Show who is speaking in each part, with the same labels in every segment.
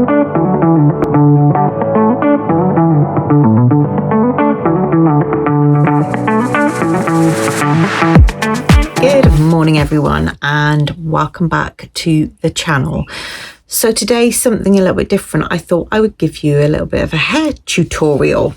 Speaker 1: Good morning everyone, and welcome back to the channel. So today, something a little bit different. I thought I would give you a little bit of a hair tutorial.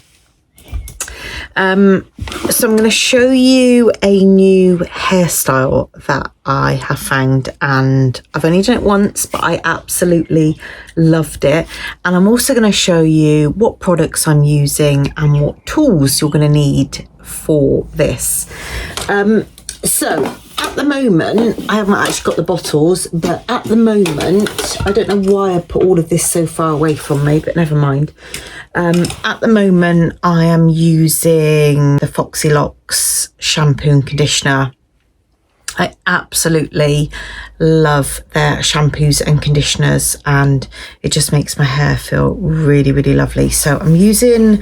Speaker 1: So I'm going to show you a new hairstyle that I have found, and I've only done it once, but I absolutely loved it. And I'm also going to show you what products I'm using and what tools you're going to need for this. So at the moment, I haven't actually got the bottles, but at the moment, I don't know why I put all of this so far away from me, but never mind. At the moment, I am using the WELLA LUXE shampoo and conditioner. I absolutely love their shampoos and conditioners, and it just makes my hair feel really, really lovely. So I'm using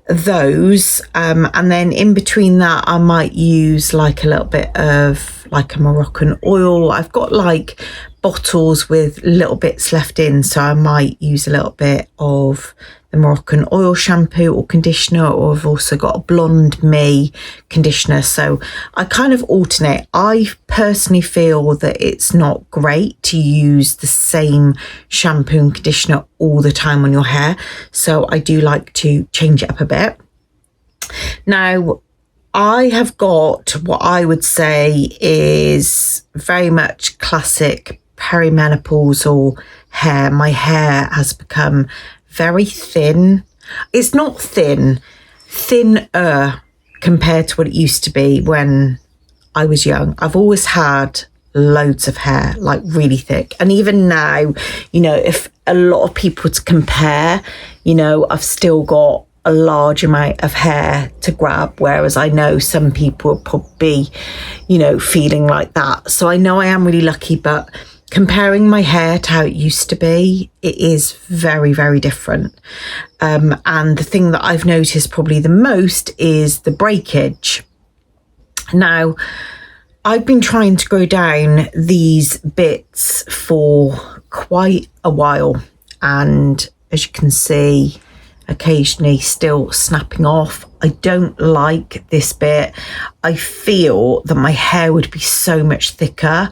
Speaker 1: those, and then in between that I might use like a little bit of like a Moroccan oil. I've got like bottles with little bits left in, so I might use a little bit of the Moroccan oil shampoo or conditioner, or I've also got a Blonde Me conditioner. So I kind of alternate. I personally feel that it's not great to use the same shampoo and conditioner all the time on your hair, so I do like to change it up a bit. Now I have got what I would say is very much classic perimenopausal hair. My hair has become very thin. It's not thin, thinner compared to what it used to be when I was young. I've always had loads of hair, like really thick. And even now, you know, if a lot of people to compare, you know, I've still got a large amount of hair to grab, whereas I know some people will probably, you know, feeling like that. So I know I am really lucky, but comparing my hair to how it used to be, it is very, very different. And the thing that I've noticed probably the most is the breakage. Now, I've been trying to grow down these bits for quite a while, and as you can see, occasionally still snapping off. I don't like this bit. I feel that my hair would be so much thicker,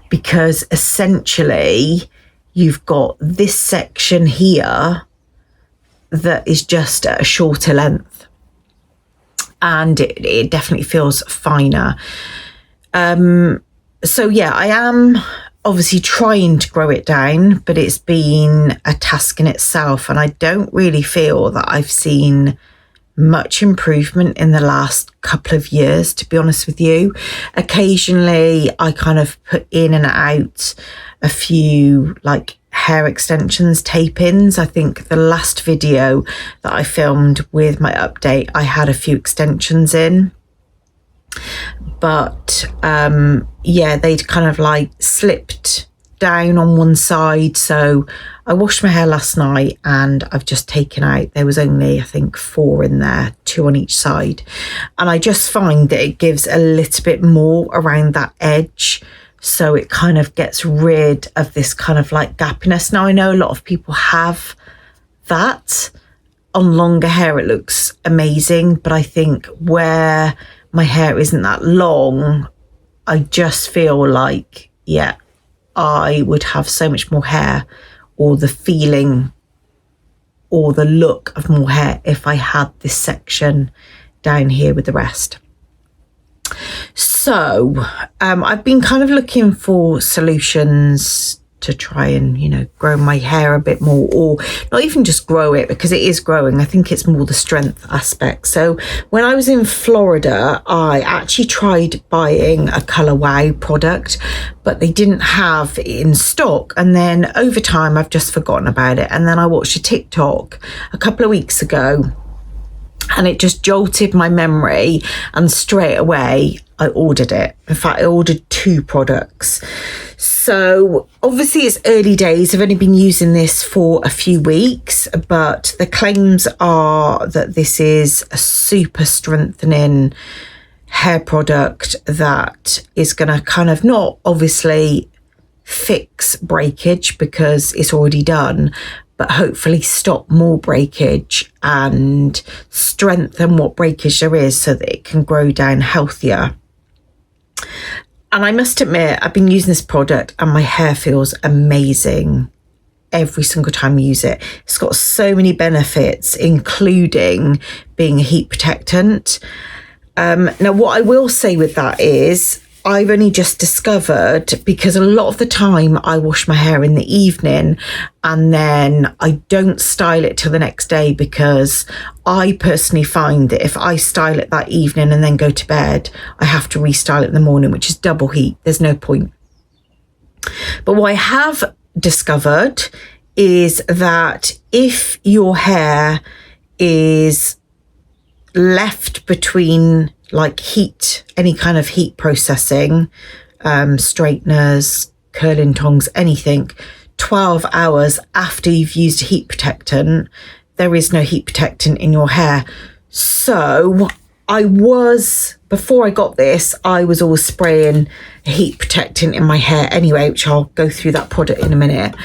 Speaker 1: because essentially you've got this section here that is just at a shorter length, and it definitely feels finer. So yeah, I am obviously trying to grow it down, but it's been a task in itself, and I don't really feel that I've seen much improvement in the last couple of years, to be honest with you. Occasionally I kind of put in and out a few like hair extensions, tape-ins. I think the last video that I filmed with my update, I had a few extensions in, but yeah, they'd kind of like slipped down on one side. So I washed my hair last night and I've just taken out, there was only I think 4 in there, 2 on each side, and I just find that it gives a little bit more around that edge, so it kind of gets rid of this kind of like gappiness. Now I know a lot of people have that on longer hair, it looks amazing, but I think where my hair isn't that long, I just feel like, yeah, I would have so much more hair, or the feeling or the look of more hair, if I had this section down here with the rest. So I've been kind of looking for solutions to try and, you know, grow my hair a bit more, or not even just grow it, because it is growing. I think it's more the strength aspect. So when I was in Florida, I actually tried buying a Color Wow product, but they didn't have it in stock. And then over time, I've just forgotten about it. And then I watched a TikTok a couple of weeks ago, and it just jolted my memory, and straight away I ordered it. In fact, I ordered 2 products. So obviously it's early days. I've only been using this for a few weeks, but the claims are that this is a super strengthening hair product that is going to kind of not obviously fix breakage because it's already done, but hopefully stop more breakage and strengthen what breakage there is so that it can grow down healthier. And I must admit, I've been using this product and my hair feels amazing every single time I use it. It's got so many benefits, including being a heat protectant. Now, what I will say with that is I've only just discovered, because a lot of the time I wash my hair in the evening and then I don't style it till the next day, because I personally find that if I style it that evening and then go to bed, I have to restyle it in the morning, which is double heat. There's no point. But what I have discovered is that if your hair is left between like heat, any kind of heat processing, straighteners, curling tongs, anything, 12 hours after you've used a heat protectant, there is no heat protectant in your hair. So before I got this, I was always spraying a heat protectant in my hair anyway, which I'll go through that product in a minute,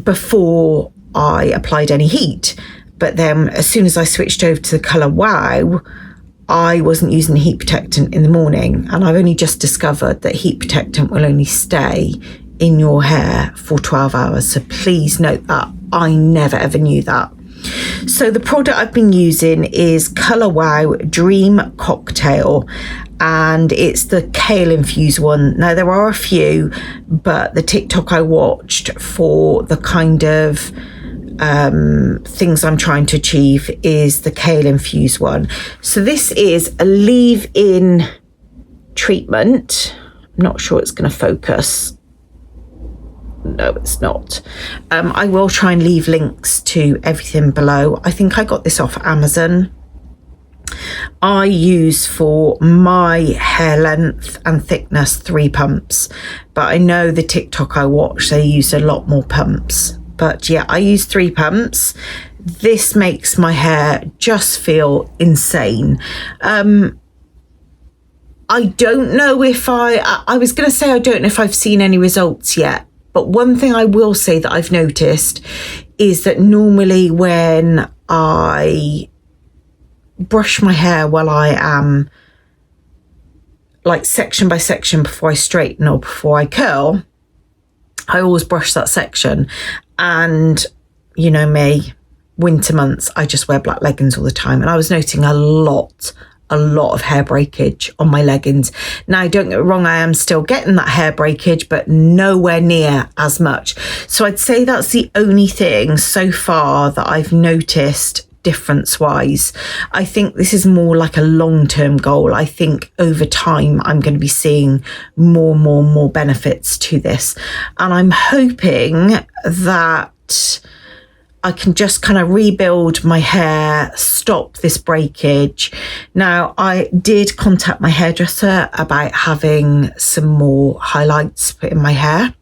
Speaker 1: before I applied any heat. But then as soon as I switched over to the colour Wow, I wasn't using the heat protectant in the morning, and I've only just discovered that heat protectant will only stay in your hair for 12 hours. So please note that. I never ever knew that. So the product I've been using is Colour Wow Dream Cocktail, and it's the Kale infused one. Now there are a few, but the TikTok I watched for the kind of things I'm trying to achieve is the Kale infused one. So this is a leave-in treatment. I'm not sure it's going to focus. No, it's not. I will try and leave links to everything below. I think I got this off Amazon. I use for my hair length and thickness 3 pumps, but I know the TikTok I watch, they use a lot more pumps. But yeah, I use 3 pumps. This makes my hair just feel insane. I don't know if I was going to say I don't know if I've seen any results yet. But one thing I will say that I've noticed is that normally when I brush my hair while I am like section by section before I straighten or before I curl, I always brush that section. And you know me, winter months, I just wear black leggings all the time. And I was noting a lot of hair breakage on my leggings. Now, don't get me wrong, I am still getting that hair breakage, but nowhere near as much. So I'd say that's the only thing so far that I've noticed difference-wise. I think this is more like a long-term goal. I think over time, I'm going to be seeing more benefits to this. And I'm hoping that I can just kind of rebuild my hair, stop this breakage. Now, I did contact my hairdresser about having some more highlights put in my hair.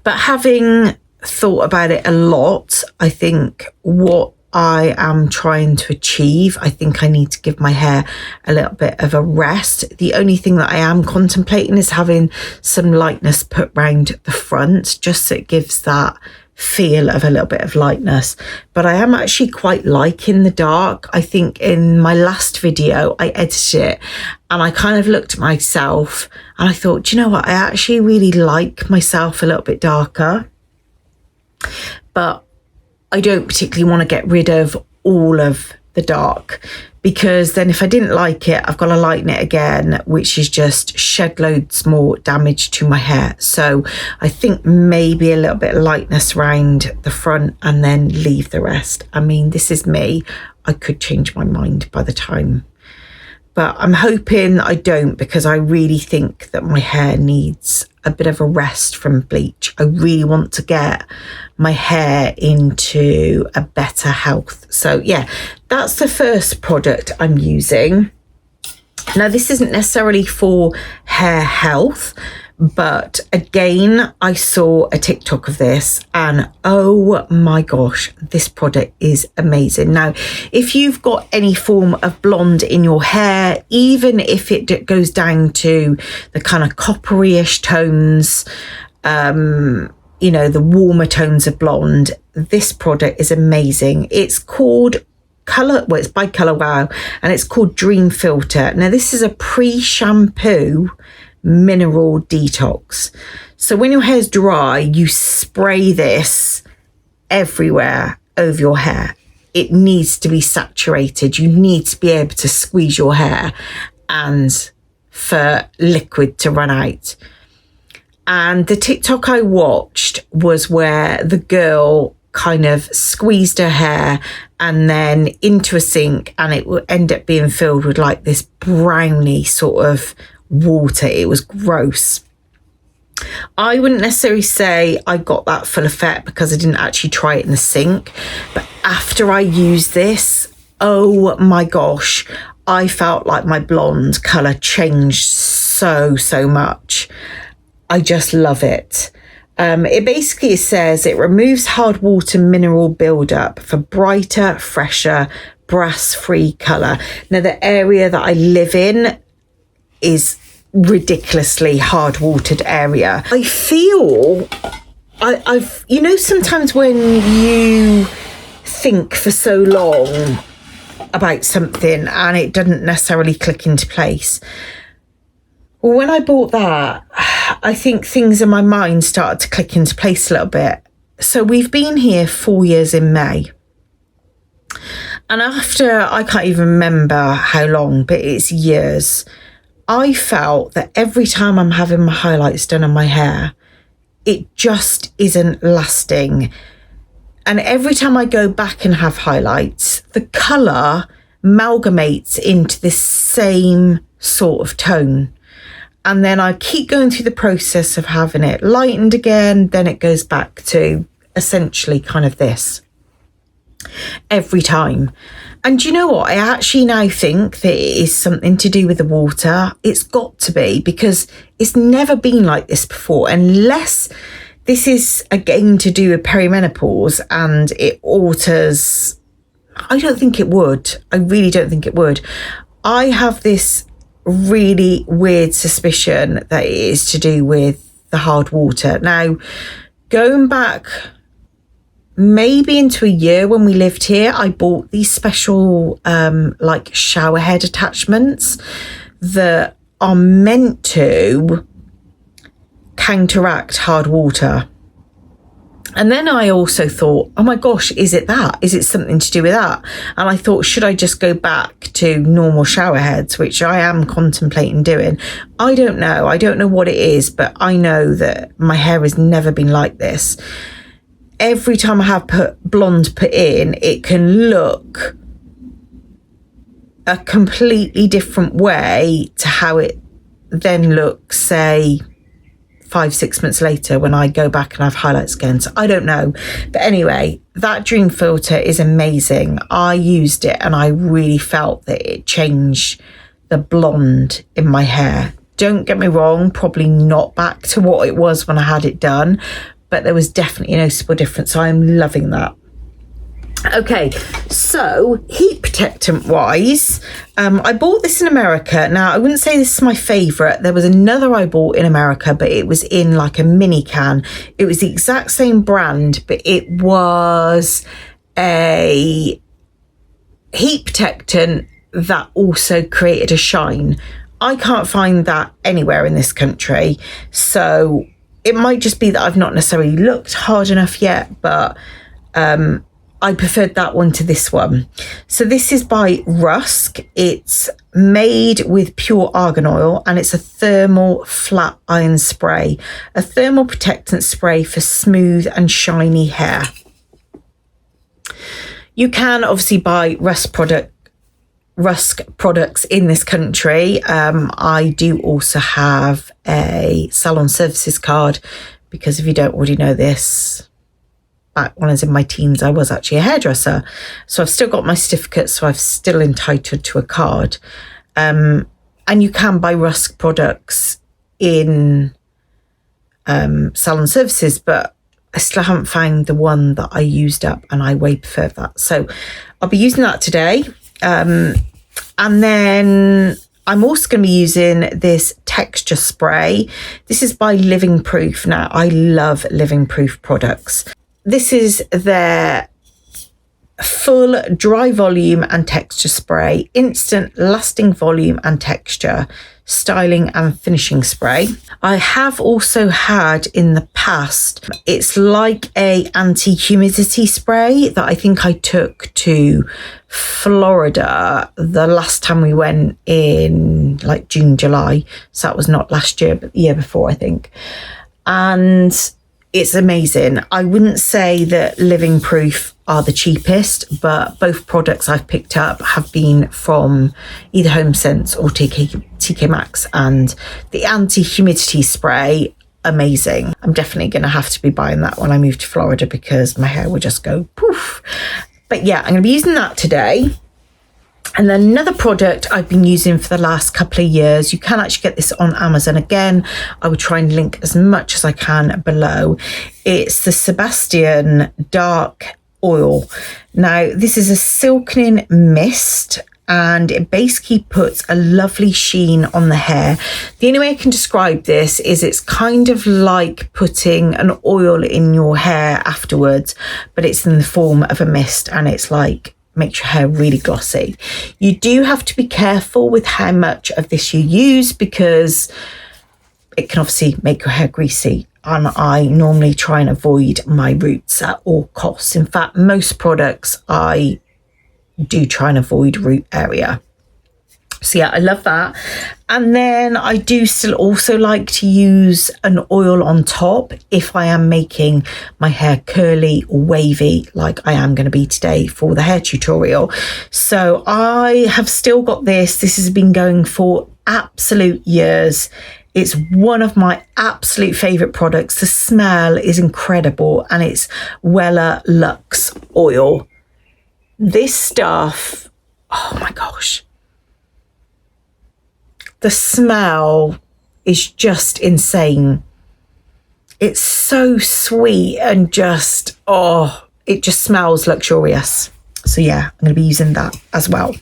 Speaker 1: But having thought about it a lot, I think what I am trying to achieve, I think I need to give my hair a little bit of a rest. The only thing that I am contemplating is having some lightness put round the front, just so it gives that feel of a little bit of lightness. But I am actually quite liking the dark. I think in my last video I edited it and I kind of looked at myself and I thought, do you know what, I actually really like myself a little bit darker, but I don't particularly want to get rid of all of the dark, because then if I didn't like it, I've got to lighten it again, which is just shed loads more damage to my hair. So I think maybe a little bit of lightness around the front and then leave the rest. I mean, this is me. I could change my mind by the time. But I'm hoping I don't, because I really think that my hair needs a bit of a rest from bleach. I really want to get my hair into a better health. So yeah, that's the first product I'm using. Now, this isn't necessarily for hair health, but again, I saw a TikTok of this and oh my gosh, this product is amazing. Now, if you've got any form of blonde in your hair, even if it goes down to the kind of coppery-ish tones, you know, the warmer tones of blonde, this product is amazing. It's called it's by Colour Wow, and it's called Dream Filter. Now, this is a pre-shampoo mineral detox. So when your hair's dry, you spray this everywhere over your hair. It needs to be saturated. You need to be able to squeeze your hair and for liquid to run out. And the TikTok I watched was where the girl kind of squeezed her hair and then into a sink, and it would end up being filled with like this browny sort of water. It was gross. I wouldn't necessarily say I got that full effect because I didn't actually try it in the sink, but after I used this, oh my gosh, I felt like my blonde colour changed so much. I just love it. It basically says it removes hard water mineral buildup for brighter, fresher, brass-free colour. Now, the area that I live in is ridiculously hard-watered area. I feel, I've, you know, sometimes when you think for so long about something and it doesn't necessarily click into place. Well, when I bought that, I think things in my mind started to click into place a little bit. So we've been here 4 years in May. And after, I can't even remember how long, but it's years, I felt that every time I'm having my highlights done on my hair, it just isn't lasting. And every time I go back and have highlights, the colour amalgamates into this same sort of tone. And then I keep going through the process of having it lightened again. Then it goes back to essentially kind of this every time. And you know what? I actually now think that it is something to do with the water. It's got to be, because it's never been like this before, unless this is again to do with perimenopause and it alters. I don't think it would. I really don't think it would. I have this really weird suspicion that it is to do with the hard water. Now, going back maybe into a year when we lived here, I bought these special like shower head attachments that are meant to counteract hard water. And then I also thought, oh my gosh, is it that? Is it something to do with that? And I thought, should I just go back to normal shower heads, which I am contemplating doing? I don't know. I don't know what it is, but I know that my hair has never been like this. Every time I have blonde put in, it can look a completely different way to how it then looks, say, 5-6 months later when I go back and have highlights again. So I don't know. But anyway, that Dream Filter is amazing. I used it and I really felt that it changed the blonde in my hair. Don't get me wrong, probably not back to what it was when I had it done, but there was definitely a noticeable difference. So I'm loving that. Okay, so heat protectant wise, I bought this in America. Now, I wouldn't say this is my favourite. There was another I bought in America, but it was in like a mini can. It was the exact same brand, but it was a heat protectant that also created a shine. I can't find that anywhere in this country. So it might just be that I've not necessarily looked hard enough yet, but I preferred that one to this one. So this is by Rusk. It's made with pure argan oil and it's a thermal flat iron spray, a thermal protectant spray for smooth and shiny hair. You can obviously buy Rusk products in this country. I do also have a salon services card, because if you don't already know this, back when I was in my teens, I was actually a hairdresser. So I've still got my certificate, so I'm still entitled to a card. And you can buy Rusk products in salon services, but I still haven't found the one that I used up, and I way prefer that. So I'll be using that today. And then I'm also going to be using this texture spray. This is by Living Proof. Now, I love Living Proof products. This is their full dry volume and texture spray, instant lasting volume and texture, styling and finishing spray. I have also had in the past, it's like a anti-humidity spray that I think I took to Florida the last time we went in like June, July. So that was not last year, but the year before, I think. And it's amazing. I wouldn't say that Living Proof are the cheapest, but both products I've picked up have been from either HomeSense or TK Maxx, and the anti-humidity spray, amazing. I'm definitely going to have to be buying that when I move to Florida because my hair will just go poof. But yeah, I'm going to be using that today. And then another product I've been using for the last couple of years, you can actually get this on Amazon. Again, I will try and link as much as I can below. It's the SENASTIAN Dark Oil. Now, this is a silkening mist, and it basically puts a lovely sheen on the hair. The only way I can describe this is it's kind of like putting an oil in your hair afterwards, but it's in the form of a mist, and it's like makes your hair really glossy. You do have to be careful with how much of this you use because it can obviously make your hair greasy, and I normally try and avoid my roots at all costs. In fact, most products I do try and avoid root area. So yeah, I love that. And then I do still also like to use an oil on top if I am making my hair curly or wavy, like I am going to be today for the hair tutorial. So I have still got this. This has been going for absolute years. It's one of my absolute favorite products. The smell is incredible, and it's WELLA LUXE oil. This stuff, oh my gosh. The smell is just insane. It's so sweet and just, oh, it just smells luxurious. So yeah, I'm going to be using that as well.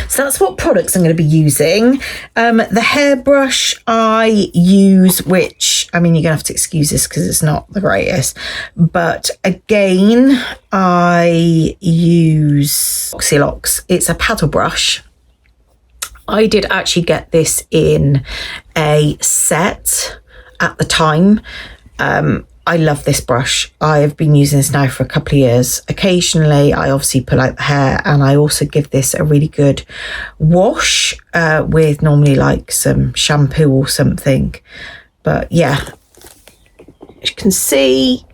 Speaker 1: So that's what products I'm going to be using. The hairbrush I use, which, I mean, you're going to have to excuse this because it's not the greatest. But again, I use WELLA. It's a paddle brush. I did actually get this in a set at the time. I love this brush. I've been using this now for a couple of years. Occasionally, I obviously pull out the hair, and I also give this a really good wash with normally like some shampoo or something. But yeah, as you can see,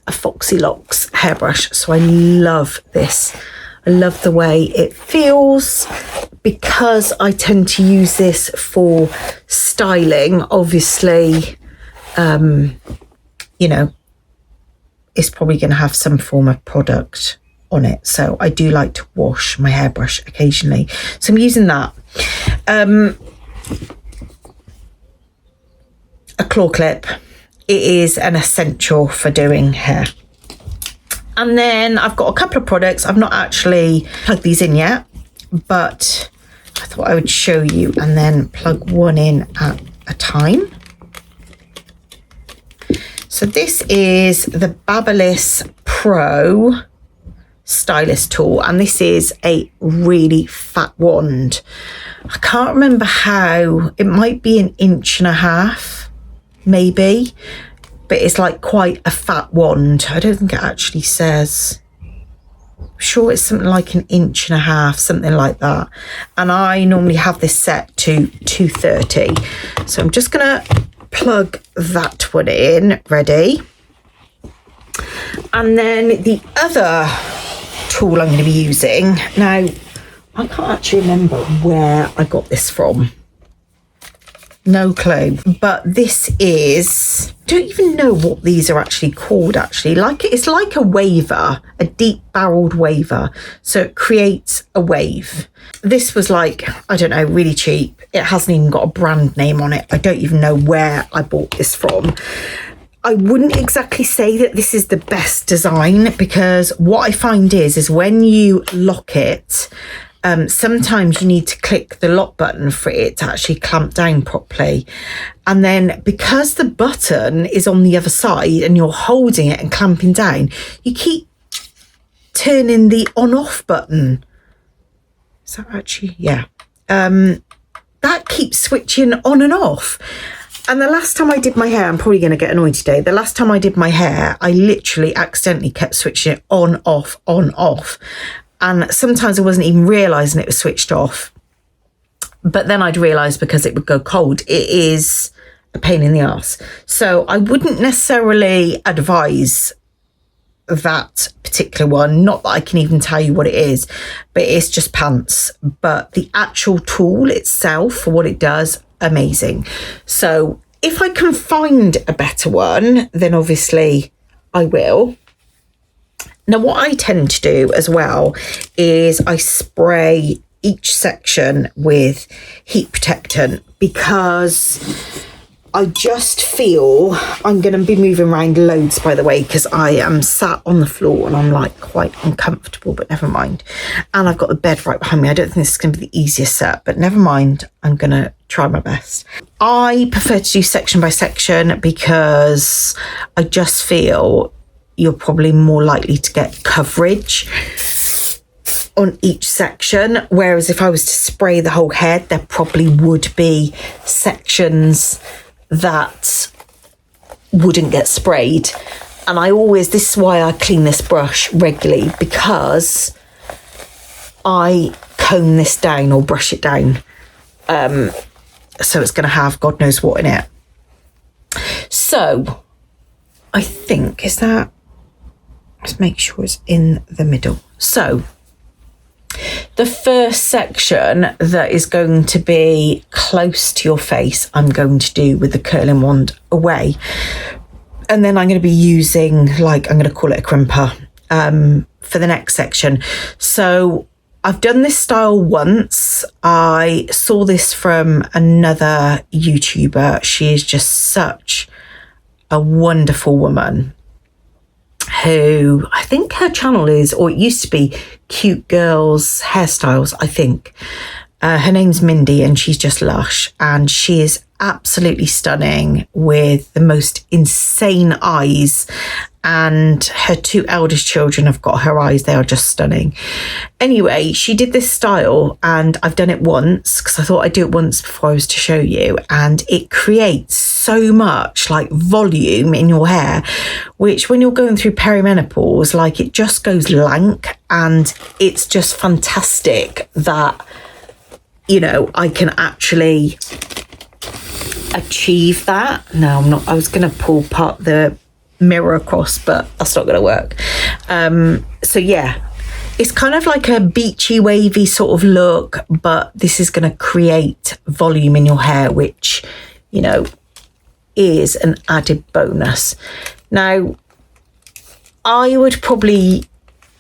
Speaker 1: a WELLA hairbrush. So I love this. I love the way it feels because I tend to use this for styling. Obviously, you know, it's probably going to have some form of product on it. So I do like to wash my hairbrush occasionally. So I'm using that. A claw clip. It is an essential for doing hair. And then I've got a couple of products. I've not actually plugged these in yet, but I thought I would show you and then plug one in at a time. So this is the BABYLISS Pro stylist tool, and this is a really fat wand. I can't remember how, it might be 1.5 inches, maybe. But it's like quite a fat wand. I don't think it actually says. I'm sure it's something like 1.5 inches, something like that. And I normally have this set to 230. So I'm just going to plug that one in. Ready. And then the other tool I'm going to be using. Now, I can't actually remember where I got this from. No clue. But this is, I don't even know what these are actually called actually. It's like a waver, a deep barreled waver. So it creates a wave. This was like, I don't know, really cheap. It hasn't even got a brand name on it. I don't even know where I bought this from. I wouldn't exactly say that this is the best design, because what I find is when you lock it, sometimes you need to click the lock button for it to actually clamp down properly. And then because the button is on the other side and you're holding it and clamping down, you keep turning the on off button. Is that actually, yeah. That keeps switching on and off. And the last time I did my hair, I'm probably going to get annoyed today. The last time I did my hair, I literally accidentally kept switching it on, off, on, off. And sometimes I wasn't even realising it was switched off. But then I'd realise because it would go cold, it is a pain in the arse. So I wouldn't necessarily advise that particular one. Not that I can even tell you what it is, but it's just pants. But the actual tool itself, for what it does, amazing. So if I can find a better one, then obviously I will. Now, what I tend to do as well is I spray each section with heat protectant, because I just feel I'm going to be moving around loads, by the way, because I am sat on the floor and I'm like quite uncomfortable, but never mind. And I've got the bed right behind me. I don't think this is going to be the easiest set, but never mind. I'm going to try my best. I prefer to do section by section because I just feel you're probably more likely to get coverage on each section. Whereas if I was to spray the whole head, there probably would be sections that wouldn't get sprayed. And this is why I clean this brush regularly, because I comb this down or brush it down. So it's going to have God knows what in it. So I think, let's make sure it's in the middle. So the first section that is going to be close to your face, I'm going to do with the curling wand away. And then I'm going to be using, I'm going to call it a crimper for the next section. So I've done this style once. I saw this from another YouTuber. She is just such a wonderful woman, who I think her channel is, or it used to be, Cute Girls Hairstyles, I think. Her name's Mindy, and she's just lush, and she is absolutely stunning with the most insane eyes, and her two eldest children have got her eyes. They are just stunning. Anyway, she did this style, and I've done it once because I thought I'd do it once before I was to show you, and it creates so much volume in your hair, which when you're going through perimenopause, it just goes lank, and it's just fantastic that I can actually achieve that. No, I'm not. I was going to pull part the mirror across, but that's not going to work. So yeah, it's kind of like a beachy, wavy sort of look, but this is going to create volume in your hair, which, is an added bonus. Now, I would probably,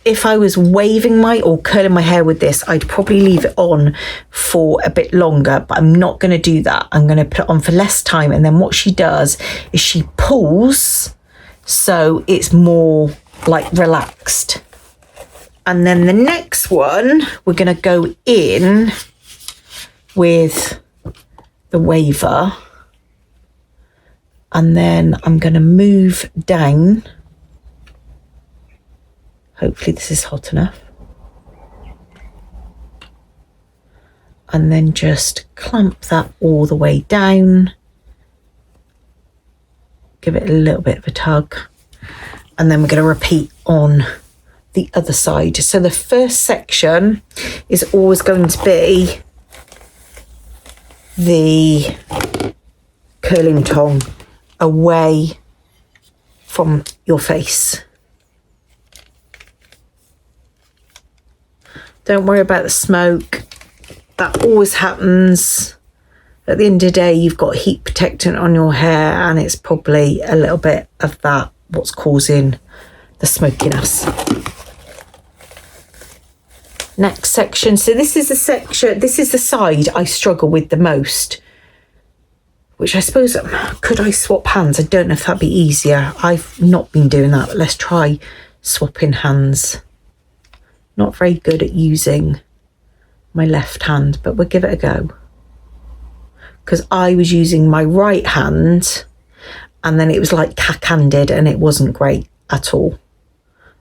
Speaker 1: if I was waving or curling my hair with this, I'd probably leave it on for a bit longer, but I'm not going to do that. I'm going to put it on for less time. And then what she does is she pulls, so it's more relaxed. And then the next one, we're going to go in with the waver. And then I'm going to move down. Hopefully this is hot enough. And then just clamp that all the way down. Give it a little bit of a tug. And then we're going to repeat on the other side. So the first section is always going to be the curling tong away from your face. Don't worry about the smoke. That always happens. At the end of the day, you've got heat protectant on your hair, and it's probably a little bit of that what's causing the smokiness. Next section. So this is the section, this is the side I struggle with the most, which I suppose, could I swap hands? I don't know if that'd be easier. I've not been doing that, but let's try swapping hands. Not very good at using my left hand, but we'll give it a go. Because I was using my right hand and then it was like cack-handed and it wasn't great at all.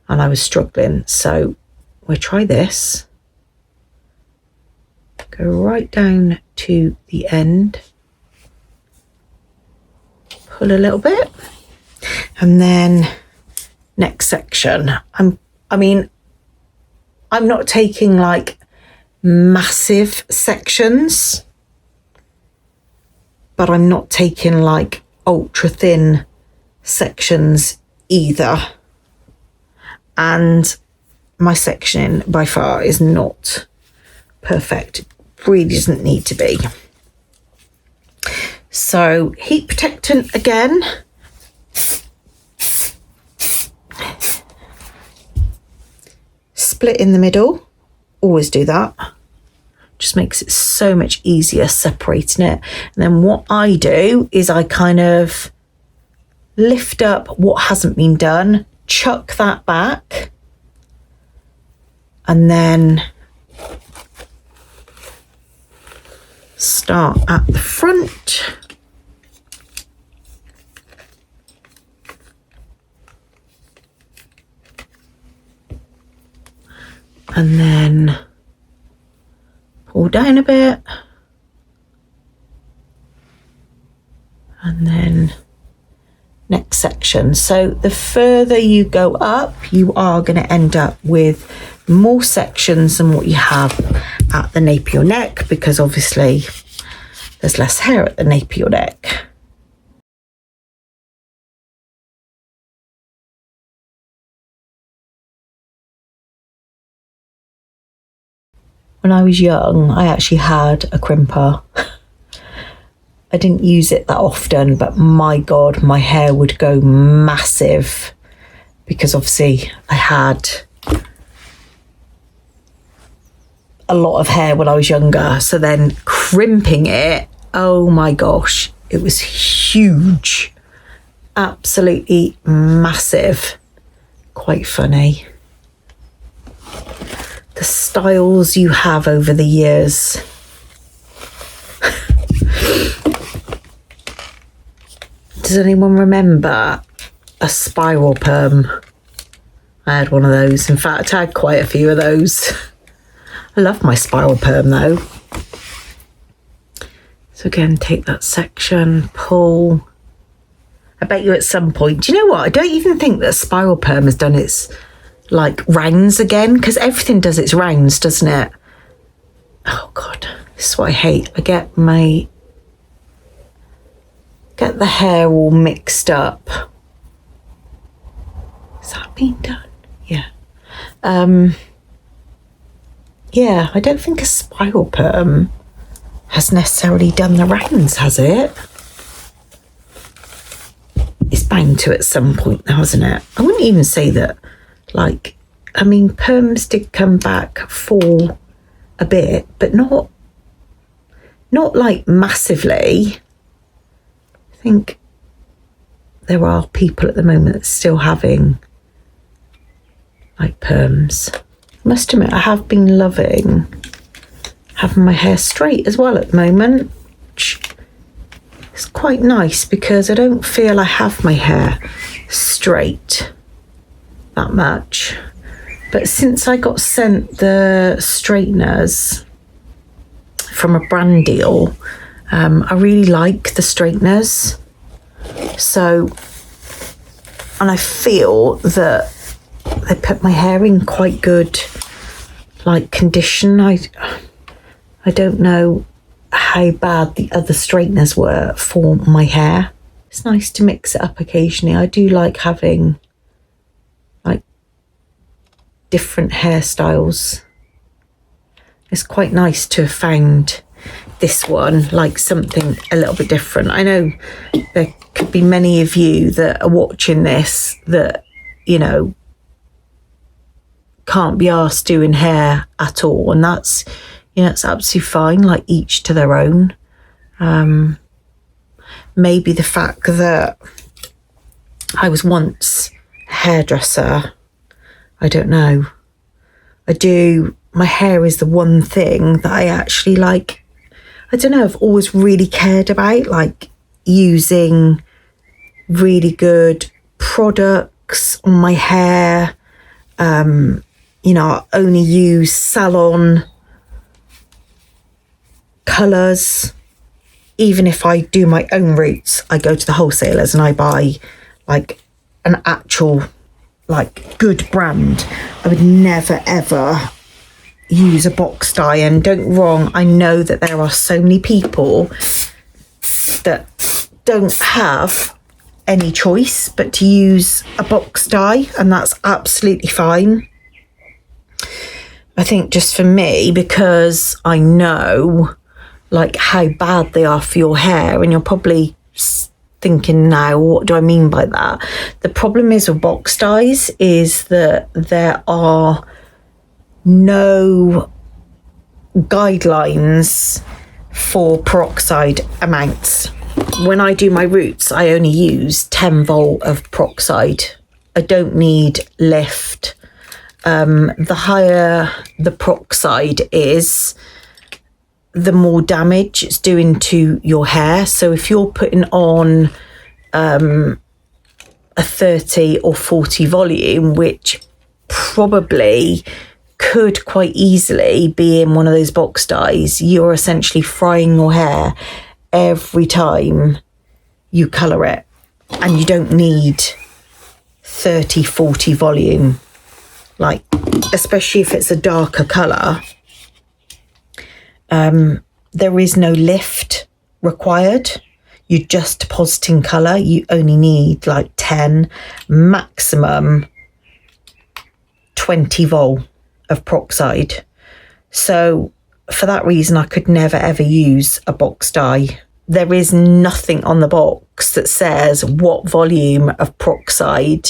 Speaker 1: And I was struggling. So we'll try this. Go right down to the end. Pull a little bit. And then next section. I'm not taking like massive sections, but I'm not taking like ultra thin sections either. And my sectioning by far is not perfect. It really doesn't need to be. So heat protectant again. Split in the middle. Always do that. Just makes it so much easier separating it. And then what I do is I kind of lift up what hasn't been done, chuck that back, and then start at the front. And then pull down a bit. And then next section. So the further you go up, you are going to end up with more sections than what you have at the nape of your neck, because obviously there's less hair at the nape of your neck. When I was young, I actually had a crimper. I didn't use it that often, but my God, my hair would go massive because obviously I had a lot of hair when I was younger. So then crimping it, oh my gosh, it was huge. Absolutely massive. Quite funny. The styles you have over the years. Does anyone remember a spiral perm? I had one of those. In fact, I had quite a few of those. I love my spiral perm though. So again, take that section, pull. I bet you at some point, do you know what? I don't even think that spiral perm has done its like rounds again, because everything does its rounds, doesn't it? Oh God, this is what I hate. I get the hair all mixed up. Is that being done? Yeah. Yeah, I don't think a spiral perm has necessarily done the rounds, has it? It's bound to at some point now, isn't it? I wouldn't even say that. Like, I mean, perms did come back for a bit, but not like massively. I think there are people at the moment that's still having like perms. I must admit, I have been loving having my hair straight as well at the moment, which is quite nice because I don't feel I have my hair straight that much. But since I got sent the straighteners from a brand deal, I really like the straighteners. So, and I feel that they put my hair in quite good like condition. I don't know how bad the other straighteners were for my hair. It's nice to mix it up occasionally. I do like having like different hairstyles. It's quite nice to have found this one, like something a little bit different. I know there could be many of you that are watching this that, you know, can't be asked doing hair at all, and that's, you know, it's absolutely fine, like each to their own. Maybe the fact that I was once a hairdresser, I don't know. I do my hair is the one thing that I actually like. I don't know, I've always really cared about, like using really good products on my hair. You know, I only use salon colours. Even if I do my own roots, I go to the wholesalers and I buy like an actual like good brand. I would never ever use a box dye. And don't get me wrong, I know that there are so many people that don't have any choice but to use a box dye, and that's absolutely fine. I think just for me, because I know like how bad they are for your hair, and you're probably thinking now, what do I mean by that? The problem is with box dyes is that there are no guidelines for peroxide amounts. When I do my roots, I only use 10 volt of peroxide. I don't need lift. The higher the peroxide is, the more damage it's doing to your hair. So if you're putting on a 30 or 40 volume, which probably could quite easily be in one of those box dyes, you're essentially frying your hair every time you colour it, and you don't need 30, 40 volume, like especially if it's a darker colour. There is no lift required. You're just depositing colour. You only need like 10, maximum 20 vol of peroxide. So for that reason, I could never ever use a box dye. There is nothing on the box that says what volume of peroxide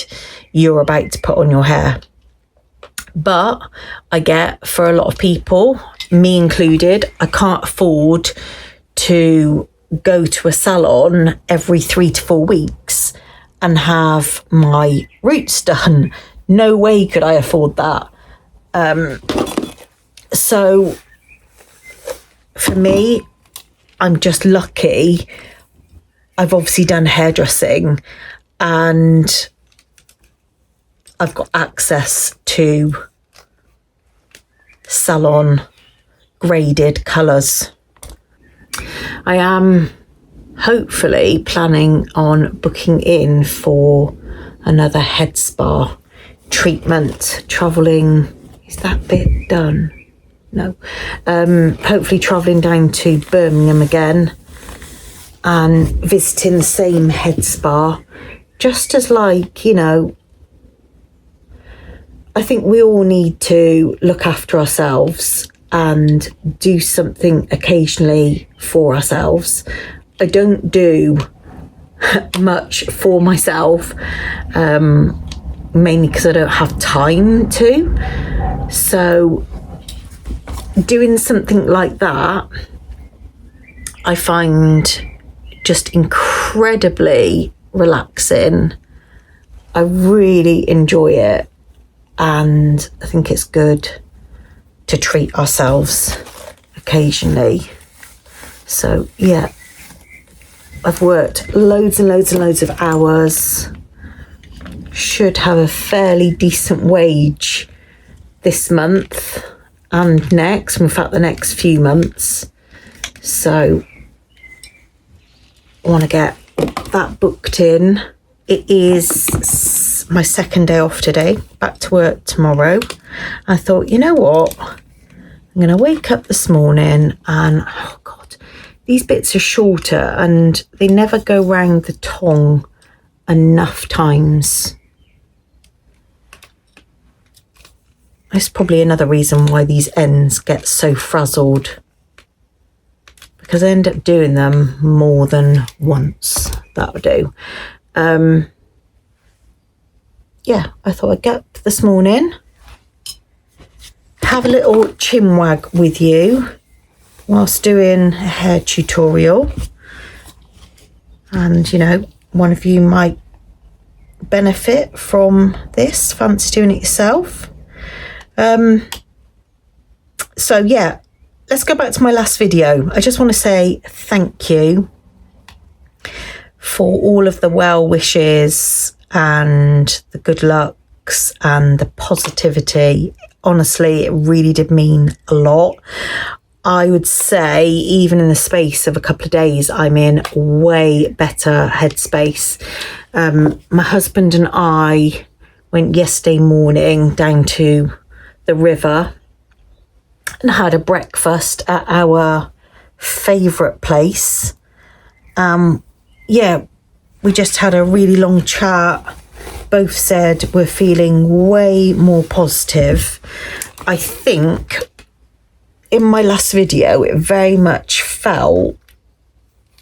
Speaker 1: you're about to put on your hair. But I get, for a lot of people, me included, I can't afford to go to a salon every 3 to 4 weeks and have my roots done. No way could I afford that. So for me, I'm just lucky. I've obviously done hairdressing and I've got access to salon graded colours. I am hopefully planning on booking in for another head spa treatment. Travelling, is that bit done? No. Hopefully travelling down to Birmingham again and visiting the same head spa, just as like, you know, I think we all need to look after ourselves and do something occasionally for ourselves. I don't do much for myself, mainly because I don't have time to. So doing something like that, I find just incredibly relaxing. I really enjoy it. And I think it's good to treat ourselves occasionally. So yeah, I've worked loads and loads and loads of hours. Should have a fairly decent wage this month and next, in fact the next few months. So I want to get that booked in. It is my second day off today, back to work tomorrow. I thought, you know what, I'm going to wake up this morning and, oh God, these bits are shorter and they never go round the tong enough times. That's probably another reason why these ends get so frazzled, because I end up doing them more than once. That'll do. Yeah, I thought I'd get up this morning, have a little chin wag with you whilst doing a hair tutorial. And, you know, one of you might benefit from this, fancy doing it yourself. So yeah, let's go back to my last video. I just want to say thank you for all of the well wishes and the good lucks and the positivity. Honestly, it really did mean a lot. I would say even in the space of a couple of days, I'm in way better headspace. My husband and I went yesterday morning down to the river and had a breakfast at our favourite place. Yeah, we just had a really long chat. Both said we're feeling way more positive. I think in my last video, it very much felt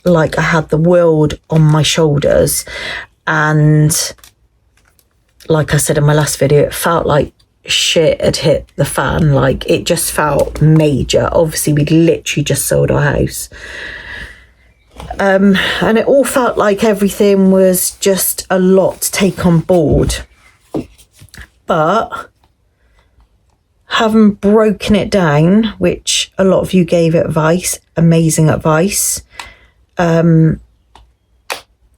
Speaker 1: like I had the world on my shoulders. And like I said in my last video, it felt like shit had hit the fan. Like, it just felt major. Obviously, we'd literally just sold our house. And it all felt like everything was just a lot to take on board. But having broken it down, which a lot of you gave advice, amazing advice, it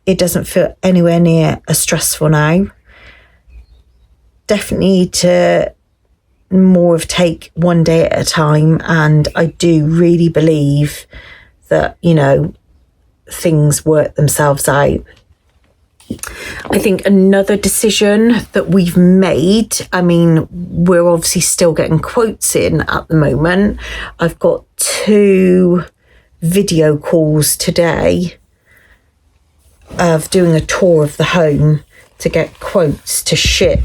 Speaker 1: doesn't feel anywhere near as stressful now. Definitely need to more of take one day at a time, and I do really believe that, you know, things work themselves out. I think another decision that we've made, I mean, we're obviously still getting quotes in at the moment. I've got 2 video calls today of doing a tour of the home to get quotes to ship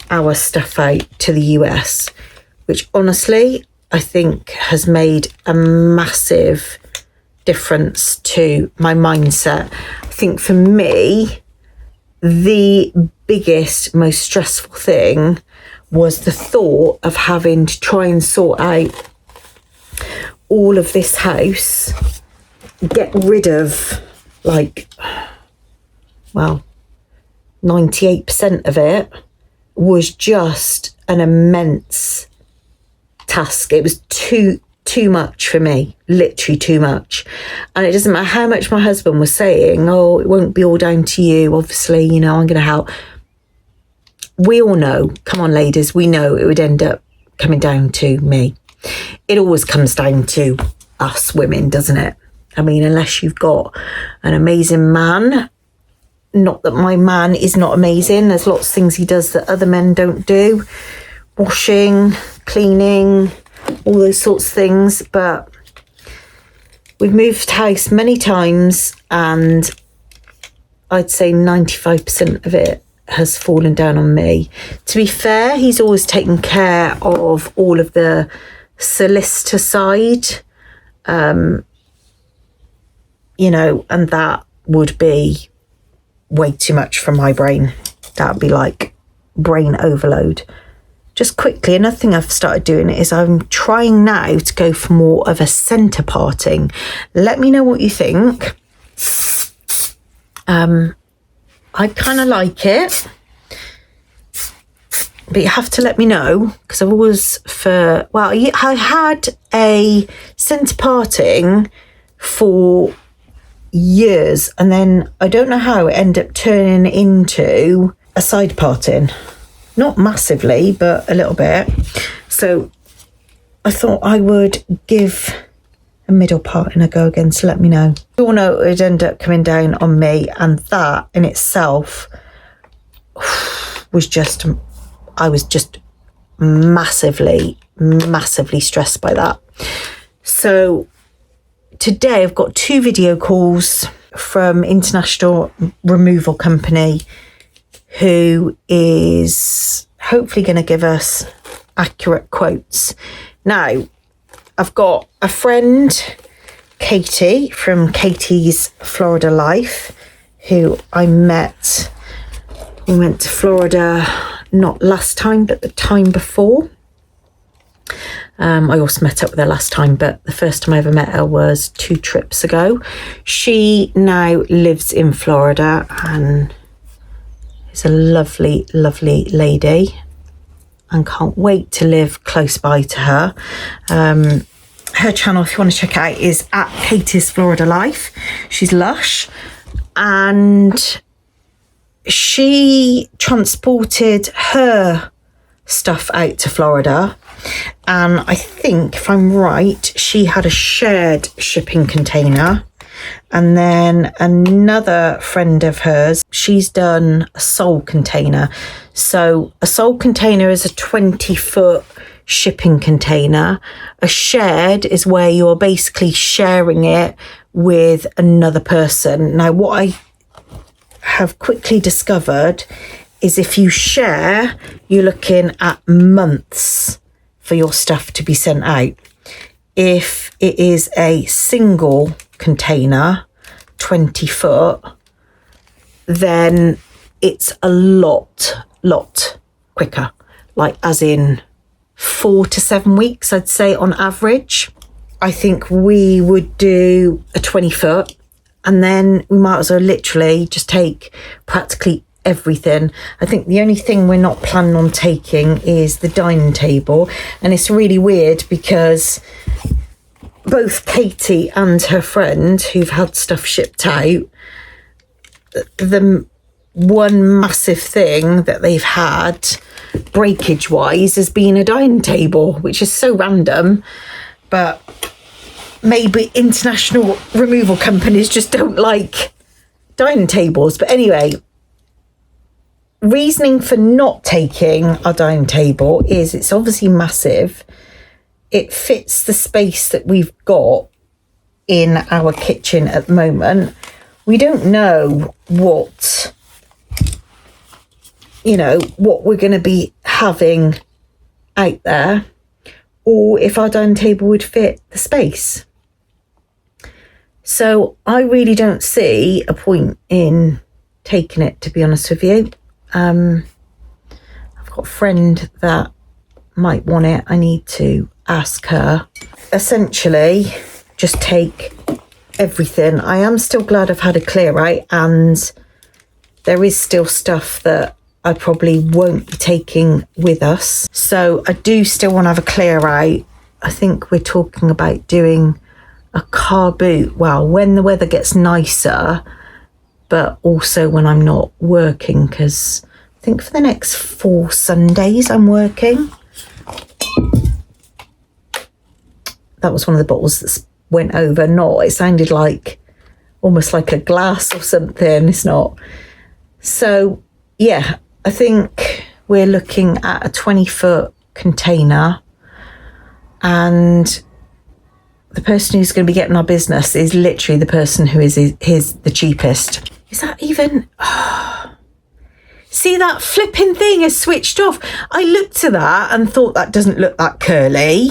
Speaker 1: our stuff out to the US, which honestly I think has made a massive difference to my mindset. I think for me, the biggest, most stressful thing was the thought of having to try and sort out all of this house, get rid of like, well, 98% of it was just an immense task. It was too much for me, literally too much. And it doesn't matter how much my husband was saying, oh, it won't be all down to you, obviously, you know, I'm going to help. We all know, come on ladies, we know it would end up coming down to me. It always comes down to us women, doesn't it? I mean, unless you've got an amazing man. Not that my man is not amazing. There's lots of things he does that other men don't do. Washing, cleaning, all those sorts of things. But we've moved house many times, and I'd say 95% of it has fallen down on me. To be fair, he's always taken care of all of the solicitor side, you know, and that would be way too much for my brain. That would be like brain overload. Just quickly, another thing I've started doing is I'm trying now to go for more of a centre parting. Let me know what you think. I kind of like it, but you have to let me know, because I've always I had a centre parting for years, and then I don't know how it ended up turning into a side parting. Not massively, but a little bit. So I thought I would give a middle parting a go again, so let me know. You all know it would end up coming down on me, and that in itself was just, I was just massively stressed by that. So today I've got 2 video calls from international removal company who is hopefully going to give us accurate quotes. Now, I've got a friend, Katie, from Katie's Florida Life, who I met. We went to Florida not last time, but the time before. I also met up with her last time, but the first time I ever met her was 2 trips ago. She now lives in Florida and is a lovely, lovely lady. and can't wait to live close by to her. Her channel, if you want to check it out, is at Katie's Florida Life. She's lush, and she transported her stuff out to Florida, and I think, if I'm right, she had a shared shipping container. And then another friend of hers, she's done a sole container. So a sole container is a 20-foot shipping container. A shared is where you're basically sharing it with another person. Now, what I have quickly discovered is if you share, you're looking at months for your stuff to be sent out. If it is a single container, 20 foot, then it's a lot quicker, like as in 4 to 7 weeks, I'd say on average. I think we would do a 20 foot, and then we might as well literally just take practically everything. I think the only thing we're not planning on taking is the dining table, and it's really weird because both Katie and her friend who've had stuff shipped out, the one massive thing that they've had breakage wise has been a dining table, which is so random, but maybe international removal companies just don't like dining tables. But anyway, reasoning for not taking our dining table is it's obviously massive. It fits the space that we've got in our kitchen at the moment. We don't know what we're going to be having out there, or if our dining table would fit the space. So I really don't see a point in taking it, to be honest with you. I've got a friend that might want it. I need to ask her. Essentially, just take everything. I am still glad I've had a clear out, and there is still stuff that I probably won't be taking with us. So I do still want to have a clear out. I think we're talking about doing a car boot, well, when the weather gets nicer, but also when I'm not working, because I think for the next 4 Sundays I'm working. That was one of the bottles that went over. It sounded like almost like a glass or something. It's not. So yeah, I think we're looking at a 20-foot container, and the person who's going to be getting our business is literally the person who is the cheapest. Is that even... See, that flipping thing is switched off. I looked at that and thought that doesn't look that curly.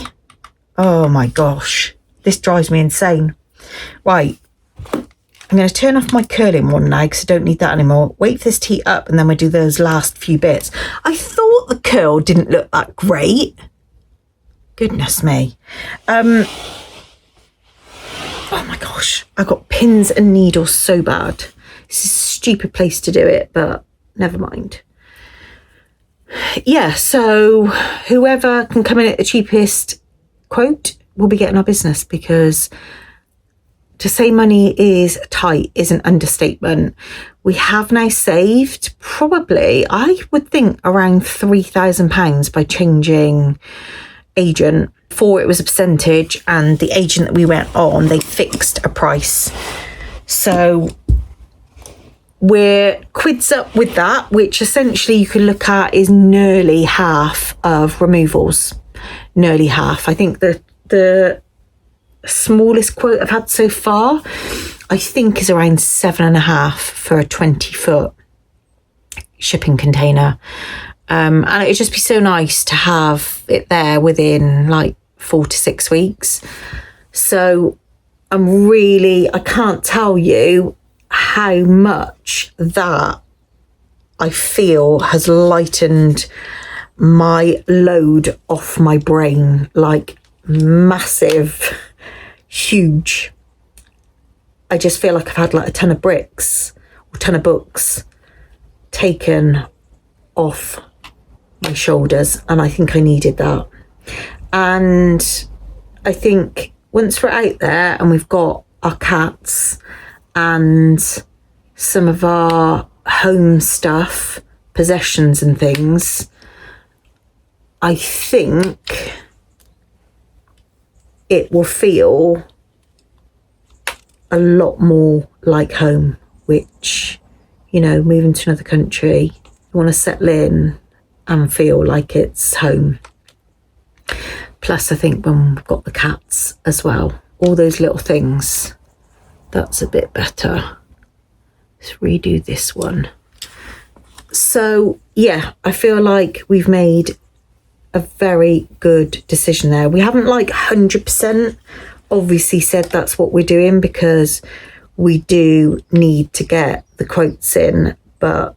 Speaker 1: Oh my gosh, this drives me insane. Right, I'm going to turn off my curling one now because I don't need that anymore. Wait for this to heat up, and then we'll do those last few bits. I thought the curl didn't look that great. Goodness me. Oh my gosh, I got pins and needles so bad. This is a stupid place to do it, but never mind. Yeah, so whoever can come in at the cheapest quote will be getting our business, because to say money is tight is an understatement. We have now saved probably, I would think, around £3,000 by changing agent. Before it was a percentage, and the agent that we went on, they fixed a price. So we're quids up with that, which essentially you can look at is nearly half of removals. Nearly half. I think the smallest quote I've had so far, I think, is around 7.5 for a 20-foot shipping container. And it'd just be so nice to have it there within like 4 to 6 weeks. So I can't tell you how much that I feel has lightened my load off my brain, like massive, huge. I just feel like I've had like a ton of bricks or ton of books taken off my shoulders, and I think I needed that. And I think once we're out there and we've got our cats and some of our home stuff, possessions and things, I think it will feel a lot more like home, which, you know, moving to another country, you want to settle in and feel like it's home. Plus, I think when we've got the cats as well, all those little things, that's a bit better. Let's redo this one. So, yeah, I feel like we've made a very good decision there. We haven't like 100% obviously said that's what we're doing, because we do need to get the quotes in, but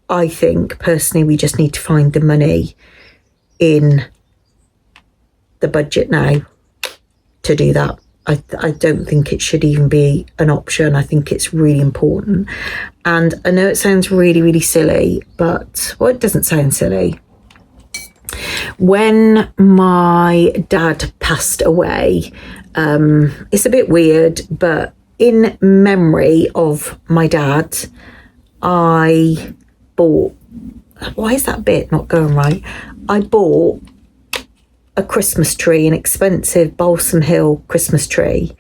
Speaker 1: I think personally we just need to find the money in the budget now to do that. I don't think it should even be an option. I think it's really important. And I know it sounds really, really silly, but, well, it doesn't sound silly. When my dad passed away, it's a bit weird, but in memory of my dad, I bought, why is that bit not going right? I bought a Christmas tree, an expensive Balsam Hill Christmas tree,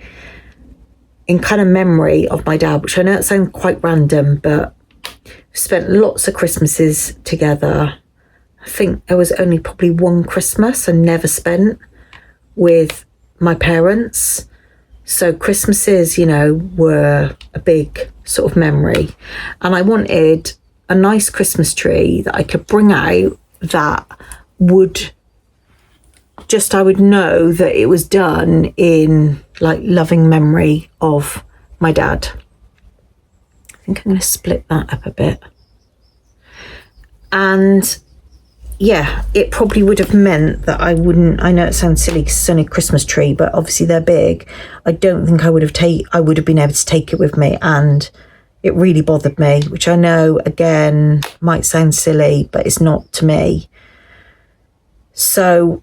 Speaker 1: in kind of memory of my dad, which I know it sounds quite random, but we spent lots of Christmases together. I think there was only probably one Christmas I never spent with my parents. So Christmases, you know, were a big sort of memory. And I wanted a nice Christmas tree that I could bring out that would just, I would know that it was done in like loving memory of my dad. I think I'm going to split that up a bit. And yeah, it probably would have meant that I wouldn't, I know it sounds silly because it's only a Christmas tree, but obviously they're big. I don't think I would have been able to take it with me, and it really bothered me, which I know again might sound silly, but it's not to me. So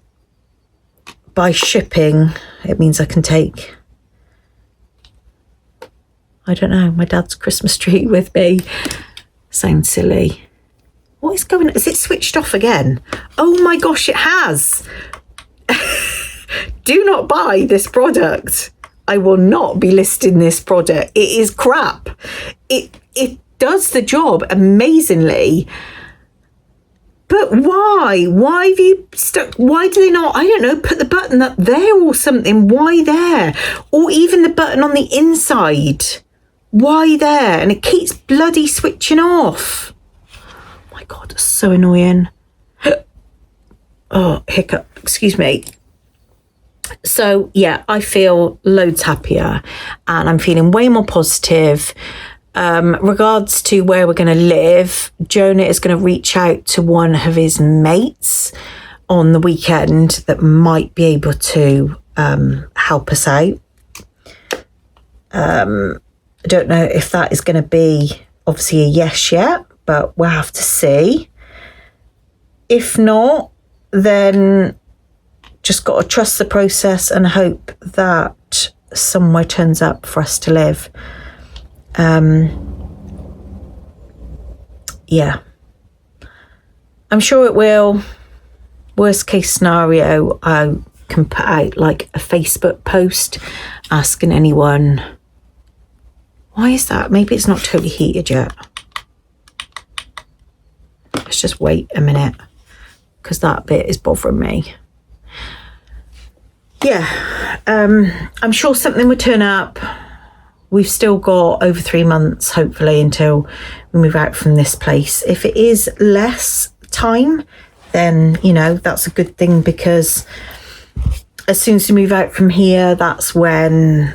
Speaker 1: by shipping, it means I can take, I don't know, my dad's Christmas tree with me. Sounds silly. What is going on? Is it switched off again? Oh my gosh, it has. Do not buy this product. I will not be listing this product. It is crap. It does the job amazingly. But why? Why have you stuck? Why do they not, I don't know, put the button up there or something? Why there? Or even the button on the inside. Why there? And it keeps bloody switching off. Oh my God, it's so annoying. Oh, hiccup, excuse me. So yeah, I feel loads happier and I'm feeling way more positive. Regards to where we're going to live, Jonah is going to reach out to one of his mates on the weekend that might be able to help us out. I don't know if that is going to be obviously a yes yet, but we'll have to see. If not, then just got to trust the process and hope that somewhere turns up for us to live. Yeah, I'm sure it will. Worst case scenario, I can put out like a Facebook post asking anyone, why is that? Maybe it's not totally heated yet. Let's just wait a minute because that bit is bothering me. Yeah, I'm sure something would turn up. We've still got over 3 months, hopefully, until we move out from this place. If it is less time, then, you know, that's a good thing, because as soon as we move out from here, that's when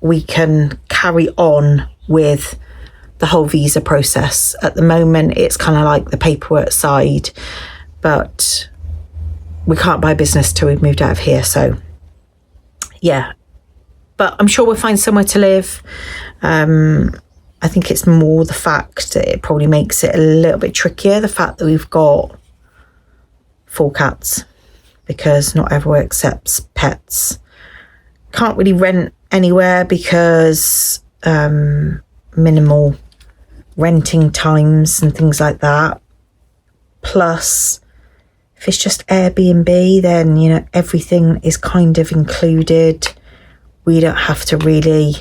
Speaker 1: we can carry on with the whole visa process. At the moment, it's kind of like the paperwork side, but we can't buy business till we've moved out of here. So, yeah. But I'm sure we'll find somewhere to live. I think it's more the fact that it probably makes it a little bit trickier. The fact that we've got for cats because not everywhere accepts pets. Can't really rent anywhere because minimal renting times and things like that. Plus, if it's just Airbnb, then, you know, everything is kind of included. We don't have to really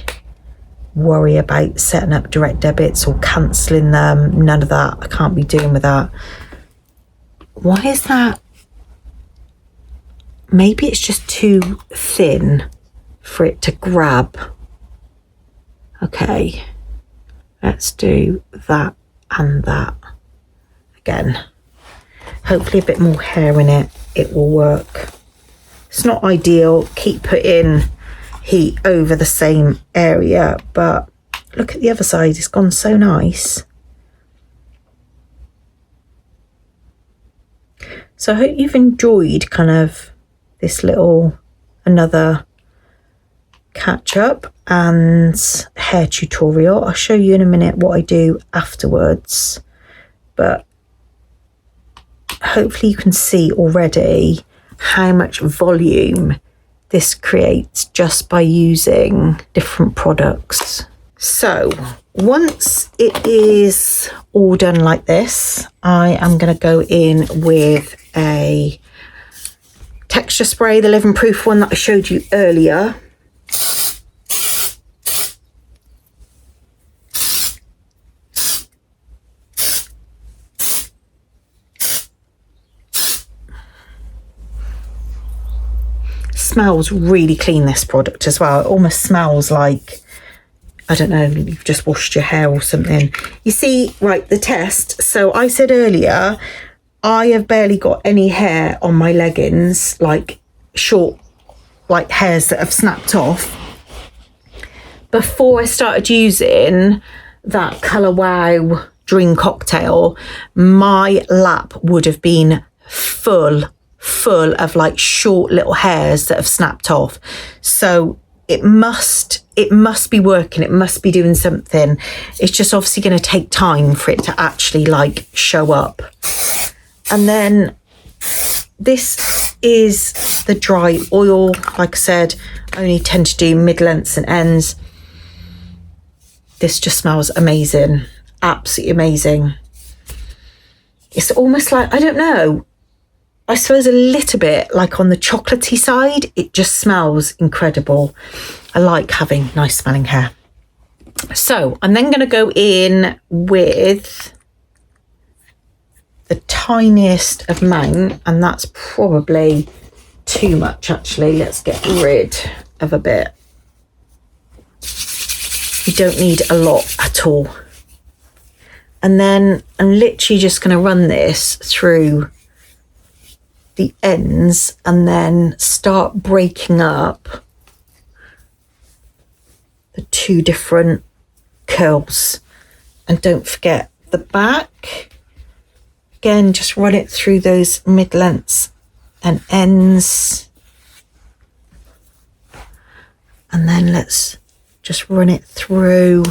Speaker 1: worry about setting up direct debits or cancelling them. None of that. I can't be dealing with that. Why is that? Maybe it's just too thin for it to grab. Okay, let's do that and that again. Hopefully a bit more hair in it, it will work. It's not ideal, keep putting heat over the same area, but look at the other side, it's gone so nice. So I hope you've enjoyed kind of this little, another catch up and hair tutorial. I'll show you in a minute what I do afterwards, but hopefully you can see already how much volume this creates just by using different products. So once it is all done like this, I am going to go in with a texture spray, the Living Proof one that I showed you earlier. Smells really clean, this product as well. It almost smells like, I don't know, you've just washed your hair or something. You see, right, the test. So I said earlier, I have barely got any hair on my leggings, like short, like hairs that have snapped off. Before I started using that Colour Wow Dream Cocktail, my lap would have been full of like short little hairs that have snapped off. So it must be working, it must be doing something. It's just obviously going to take time for it to actually like show up. And then this is the dry oil. Like I said, I only tend to do mid-lengths and ends. This just smells amazing, absolutely amazing. It's almost like, I don't know, I suppose a little bit like on the chocolatey side. It just smells incredible. I like having nice smelling hair. So I'm then going to go in with the tiniest amount, and that's probably too much actually. Let's get rid of a bit. You don't need a lot at all. And then I'm literally just going to run this through the ends and then start breaking up the two different curls. And don't forget the back. Again, just run it through those mid-lengths and ends. And then let's just run it through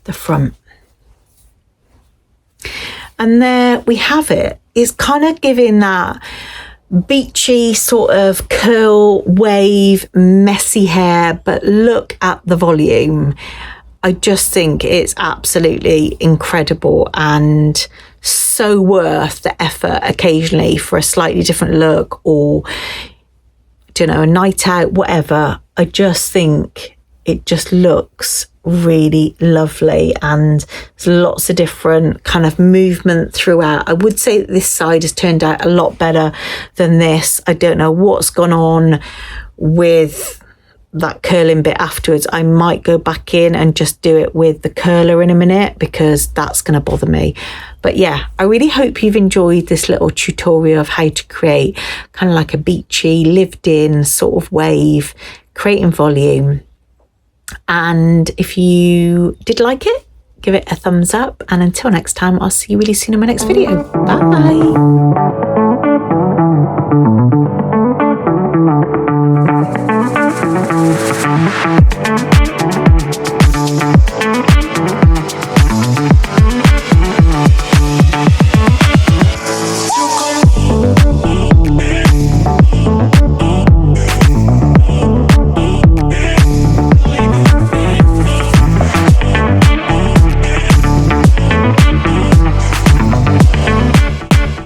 Speaker 1: the front. And there we have it. It's kind of giving that beachy sort of curl, wave, messy hair, but look at the volume. I just think it's absolutely incredible and so worth the effort occasionally for a slightly different look, or, I don't know, a night out, whatever. I just think it just looks really lovely, and there's lots of different kind of movement throughout. I would say that this side has turned out a lot better than this. I don't know what's gone on with that curling bit afterwards. I might go back in and just do it with the curler in a minute, because that's going to bother me. But yeah, I really hope you've enjoyed this little tutorial of how to create kind of like a beachy lived in sort of wave, creating volume. And if you did like it, give it a thumbs up. And until next time, I'll see you really soon in my next video. Bye.